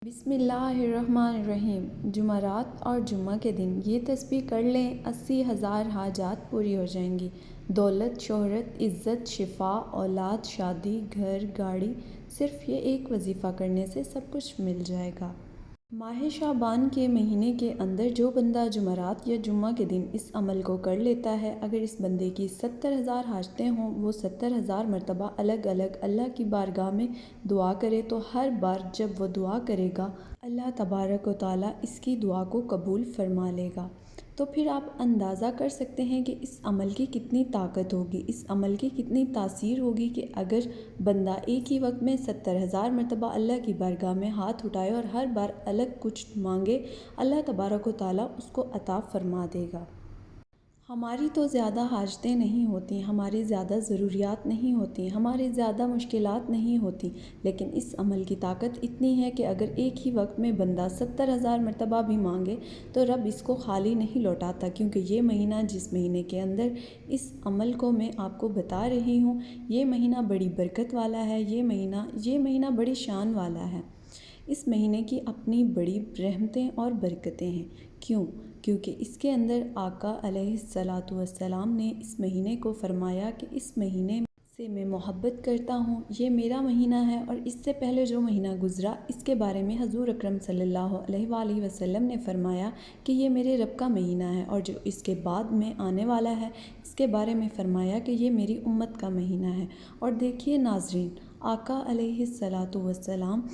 بسم اللہ الرحمن الرحیم۔ جمعرات اور جمعہ کے دن یہ تسبیح کر لیں، 80,000 حاجات پوری ہو جائیں گی۔ دولت، شہرت، عزت، شفا، اولاد، شادی، گھر، گاڑی، صرف یہ ایک وظیفہ کرنے سے سب کچھ مل جائے گا۔ ماہ شعبان کے مہینے کے اندر جو بندہ جمعرات یا جمعہ کے دن اس عمل کو کر لیتا ہے، اگر اس بندے کی 70,000 حاجتیں ہوں، وہ 70,000 مرتبہ الگ الگ اللہ کی بارگاہ میں دعا کرے تو ہر بار جب وہ دعا کرے گا، اللہ تبارک و تعالیٰ اس کی دعا کو قبول فرما لے گا۔ تو پھر آپ اندازہ کر سکتے ہیں کہ اس عمل کی کتنی طاقت ہوگی، اس عمل کی کتنی تاثیر ہوگی کہ اگر بندہ ایک ہی وقت میں 70,000 مرتبہ اللہ کی بارگاہ میں ہاتھ اٹھائے اور ہر بار الگ کچھ مانگے، اللہ تبارک و تعالیٰ اس کو عطا فرما دے گا۔ ہماری تو زیادہ حاجتیں نہیں ہوتی، ہماری زیادہ ضروریات نہیں ہوتی، ہماری زیادہ مشکلات نہیں ہوتی، لیکن اس عمل کی طاقت اتنی ہے کہ اگر ایک ہی وقت میں بندہ 70,000 مرتبہ بھی مانگے تو رب اس کو خالی نہیں لوٹاتا، کیونکہ یہ مہینہ جس مہینے کے اندر اس عمل کو میں آپ کو بتا رہی ہوں، یہ مہینہ بڑی برکت والا ہے، یہ مہینہ بڑی شان والا ہے۔ اس مہینے کی اپنی بڑی رحمتیں اور برکتیں ہیں۔ کیونکہ اس کے اندر آقا علیہ الصلاۃ والسلام نے اس مہینے کو فرمایا کہ اس مہینے سے میں محبت کرتا ہوں، یہ میرا مہینہ ہے، اور اس سے پہلے جو مہینہ گزرا اس کے بارے میں حضور اکرم صلی اللہ علیہ وآلہ وسلم نے فرمایا کہ یہ میرے رب کا مہینہ ہے، اور جو اس کے بعد میں آنے والا ہے اس کے بارے میں فرمایا کہ یہ میری امت کا مہینہ ہے۔ اور دیکھیے ناظرین، آقا علیہ الصلاۃ والسلام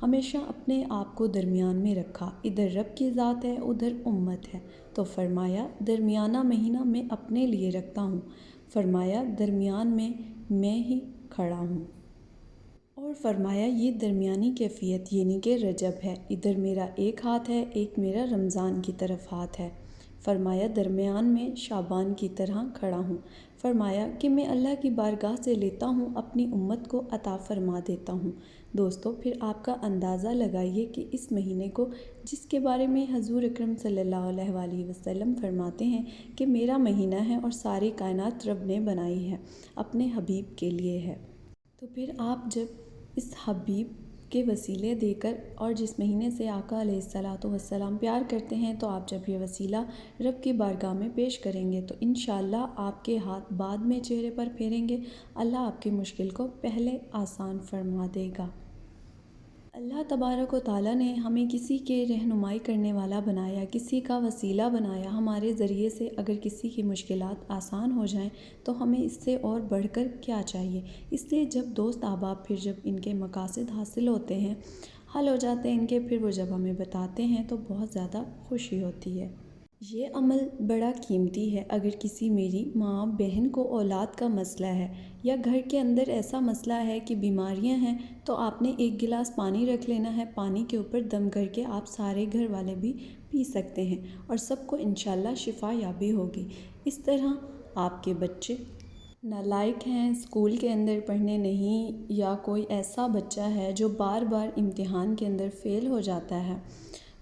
ہمیشہ اپنے آپ کو درمیان میں رکھا، ادھر رب کی ذات ہے، ادھر امت ہے، تو فرمایا درمیانہ مہینہ میں اپنے لیے رکھتا ہوں، فرمایا درمیان میں ہی کھڑا ہوں، اور فرمایا یہ درمیانی کیفیت یعنی کہ رجب ہے، ادھر میرا ایک ہاتھ ہے، ایک میرا رمضان کی طرف ہاتھ ہے، فرمایا درمیان میں شعبان کی طرح کھڑا ہوں، فرمایا کہ میں اللہ کی بارگاہ سے لیتا ہوں، اپنی امت کو عطا فرما دیتا ہوں۔ دوستو، پھر آپ کا اندازہ لگائیے کہ اس مہینے کو جس کے بارے میں حضور اکرم صلی اللہ علیہ وآلہ وسلم فرماتے ہیں کہ میرا مہینہ ہے اور ساری کائنات رب نے بنائی ہے، اپنے حبیب کے لیے ہے، تو پھر آپ جب اس حبیب کے وسیلے دے کر اور جس مہینے سے آقا علیہ الصلاۃ والسلام پیار کرتے ہیں، تو آپ جب یہ وسیلہ رب کی بارگاہ میں پیش کریں گے تو انشاءاللہ آپ کے ہاتھ بعد میں چہرے پر پھیریں گے، اللہ آپ کی مشکل کو پہلے آسان فرما دے گا۔ اللہ تبارک و تعالیٰ نے ہمیں کسی کے رہنمائی کرنے والا بنایا، کسی کا وسیلہ بنایا، ہمارے ذریعے سے اگر کسی کی مشکلات آسان ہو جائیں تو ہمیں اس سے اور بڑھ کر کیا چاہیے۔ اس لیے جب دوست احباب پھر جب ان کے مقاصد حاصل ہوتے ہیں، حل ہو جاتے ہیں ان کے، پھر وہ جب ہمیں بتاتے ہیں تو بہت زیادہ خوشی ہوتی ہے۔ یہ عمل بڑا قیمتی ہے۔ اگر کسی میری ماں بہن کو اولاد کا مسئلہ ہے یا گھر کے اندر ایسا مسئلہ ہے کہ بیماریاں ہیں، تو آپ نے ایک گلاس پانی رکھ لینا ہے، پانی کے اوپر دم کر کے آپ سارے گھر والے بھی پی سکتے ہیں اور سب کو انشاءاللہ شفا یابی ہوگی۔ اس طرح آپ کے بچے نالائق ہیں، اسکول کے اندر پڑھنے نہیں، یا کوئی ایسا بچہ ہے جو بار بار امتحان کے اندر فیل ہو جاتا ہے،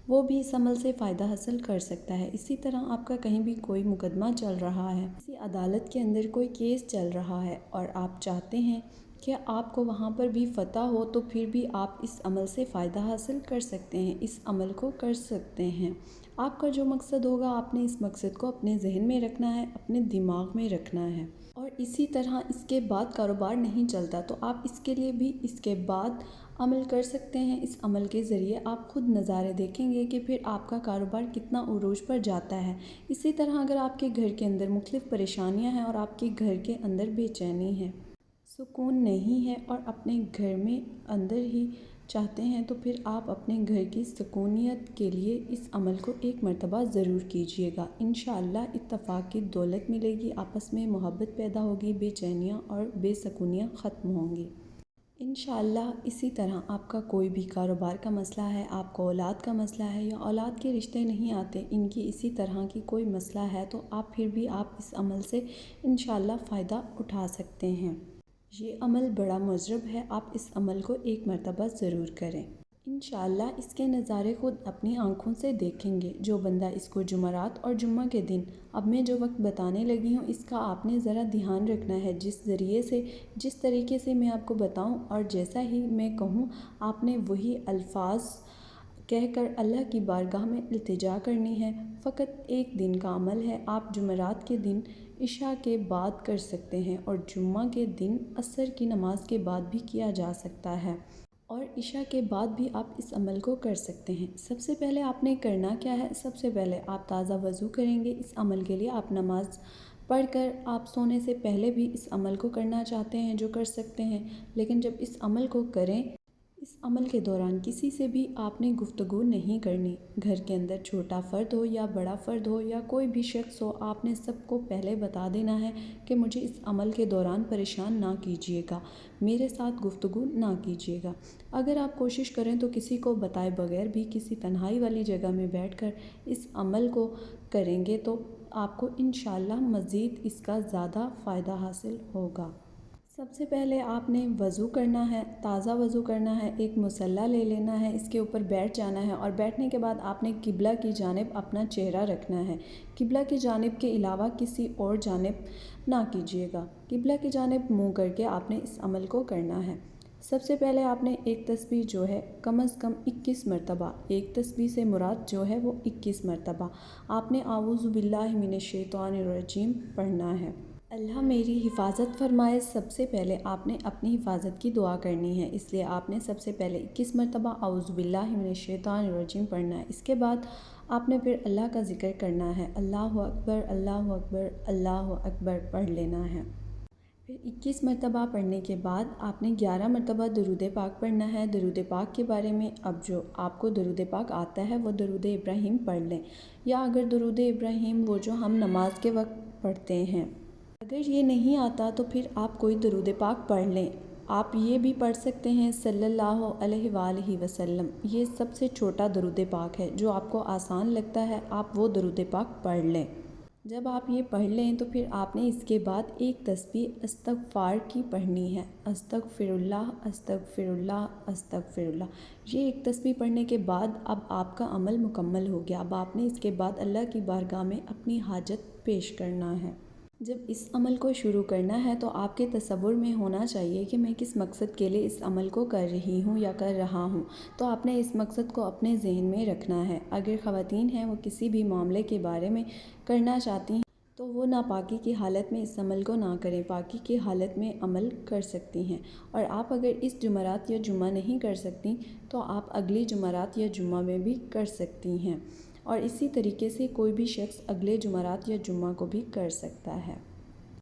وہ بھی اس عمل سے فائدہ حاصل کر سکتا ہے۔ اسی طرح آپ کا کہیں بھی کوئی مقدمہ چل رہا ہے، کسی عدالت کے اندر کوئی کیس چل رہا ہے اور آپ چاہتے ہیں کہ آپ کو وہاں پر بھی فتح ہو، تو پھر بھی آپ اس عمل سے فائدہ حاصل کر سکتے ہیں، اس عمل کو کر سکتے ہیں۔ آپ کا جو مقصد ہوگا، آپ نے اس مقصد کو اپنے ذہن میں رکھنا ہے، اپنے دماغ میں رکھنا ہے، اور اسی طرح اس کے بعد کاروبار نہیں چلتا تو آپ اس کے لیے بھی اس کے بعد عمل کر سکتے ہیں۔ اس عمل کے ذریعے آپ خود نظارے دیکھیں گے کہ پھر آپ کا کاروبار کتنا عروج پر جاتا ہے۔ اسی طرح اگر آپ کے گھر کے اندر مختلف پریشانیاں ہیں اور آپ کے گھر کے اندر بے چینی ہے، سکون نہیں ہے، اور اپنے گھر میں اندر ہی چاہتے ہیں، تو پھر آپ اپنے گھر کی سکونیت کے لیے اس عمل کو ایک مرتبہ ضرور کیجئے گا۔ انشاءاللہ اتفاق کی دولت ملے گی، آپس میں محبت پیدا ہوگی، بے چینیاں اور بے سکونیاں ختم ہوں گی انشاءاللہ۔ اسی طرح آپ کا کوئی بھی کاروبار کا مسئلہ ہے، آپ کو اولاد کا مسئلہ ہے، یا اولاد کے رشتے نہیں آتے، ان کی اسی طرح کی کوئی مسئلہ ہے، تو پھر بھی آپ اس عمل سے انشاءاللہ فائدہ اٹھا سکتے ہیں۔ یہ عمل بڑا مجرب ہے، آپ اس عمل کو ایک مرتبہ ضرور کریں، انشاءاللہ اس کے نظارے خود اپنی آنکھوں سے دیکھیں گے۔ جو بندہ اس کو جمعرات اور جمعہ کے دن، اب میں جو وقت بتانے لگی ہوں اس کا آپ نے ذرا دھیان رکھنا ہے، جس طریقے سے میں آپ کو بتاؤں اور جیسا ہی میں کہوں، آپ نے وہی الفاظ کہہ کر اللہ کی بارگاہ میں التجا کرنی ہے۔ فقط ایک دن کا عمل ہے، آپ جمعرات کے دن عشاء کے بعد کر سکتے ہیں اور جمعہ کے دن عصر کی نماز کے بعد بھی کیا جا سکتا ہے، اور عشاء کے بعد بھی آپ اس عمل کو کر سکتے ہیں۔ سب سے پہلے آپ نے کرنا کیا ہے؟ سب سے پہلے آپ تازہ وضو کریں گے۔ اس عمل کے لیے آپ نماز پڑھ کر آپ سونے سے پہلے بھی اس عمل کو کرنا چاہتے ہیں جو کر سکتے ہیں، لیکن جب اس عمل کو کریں، اس عمل کے دوران کسی سے بھی آپ نے گفتگو نہیں کرنی۔ گھر کے اندر چھوٹا فرد ہو یا بڑا فرد ہو یا کوئی بھی شخص ہو، آپ نے سب کو پہلے بتا دینا ہے کہ مجھے اس عمل کے دوران پریشان نہ کیجیے گا، میرے ساتھ گفتگو نہ کیجیے گا۔ اگر آپ کوشش کریں تو کسی کو بتائے بغیر بھی کسی تنہائی والی جگہ میں بیٹھ کر اس عمل کو کریں گے تو آپ کو انشاءاللہ مزید اس کا زیادہ فائدہ حاصل ہوگا۔ سب سے پہلے آپ نے وضو کرنا ہے، تازہ وضو کرنا ہے، ایک مصلی لے لینا ہے، اس کے اوپر بیٹھ جانا ہے، اور بیٹھنے کے بعد آپ نے قبلہ کی جانب اپنا چہرہ رکھنا ہے۔ قبلہ کی جانب کے علاوہ کسی اور جانب نہ کیجیے گا۔ قبلہ کی جانب منہ کر کے آپ نے اس عمل کو کرنا ہے۔ سب سے پہلے آپ نے ایک تسبیح جو ہے کم از کم 21 مرتبہ، ایک تسبیح سے مراد جو ہے وہ 21 مرتبہ آپ نے اعوذ باللہ من الشیطان الرجیم پڑھنا ہے۔ اللہ میری حفاظت فرمائے۔ سب سے پہلے آپ نے اپنی حفاظت کی دعا کرنی ہے، اس لیے آپ نے سب سے پہلے 21 مرتبہ اعوذ باللہ من الشیطان الرجیم پڑھنا ہے۔ اس کے بعد آپ نے پھر اللہ کا ذکر کرنا ہے، اللہ اکبر اللہ اکبر اللہ اکبر پڑھ لینا ہے۔ پھر 21 مرتبہ پڑھنے کے بعد آپ نے 11 مرتبہ درود پاک پڑھنا ہے۔ درود پاک کے بارے میں اب جو آپ کو درود پاک آتا ہے وہ درود ابراہیم پڑھ لیں، یا اگر درود ابراہیم وہ جو ہم نماز کے وقت پڑھتے ہیں، اگر یہ نہیں آتا تو پھر آپ کوئی درود پاک پڑھ لیں۔ آپ یہ بھی پڑھ سکتے ہیں صلی اللہ علیہ وآلہ وسلم، یہ سب سے چھوٹا درود پاک ہے، جو آپ کو آسان لگتا ہے آپ وہ درود پاک پڑھ لیں۔ جب آپ یہ پڑھ لیں تو پھر آپ نے اس کے بعد ایک تسبیح استغفار کی پڑھنی ہے، استغفر اللہ استغفر اللہ استغفر اللہ۔ یہ ایک تسبیح پڑھنے کے بعد اب آپ کا عمل مکمل ہو گیا۔ اب آپ نے اس کے بعد اللہ کی بارگاہ میں اپنی حاجت پیش کرنا ہے۔ جب اس عمل کو شروع کرنا ہے تو آپ کے تصور میں ہونا چاہیے کہ میں کس مقصد کے لیے اس عمل کو کر رہی ہوں یا کر رہا ہوں، تو آپ نے اس مقصد کو اپنے ذہن میں رکھنا ہے۔ اگر خواتین ہیں وہ کسی بھی معاملے کے بارے میں کرنا چاہتی ہیں تو وہ ناپاکی کی حالت میں اس عمل کو نہ کریں، پاکی کی حالت میں عمل کر سکتی ہیں، اور آپ اگر اس جمعرات یا جمعہ نہیں کر سکتی تو آپ اگلی جمعرات یا جمعہ میں بھی کر سکتی ہیں، اور اسی طریقے سے کوئی بھی شخص اگلے جمعرات یا جمعہ کو بھی کر سکتا ہے۔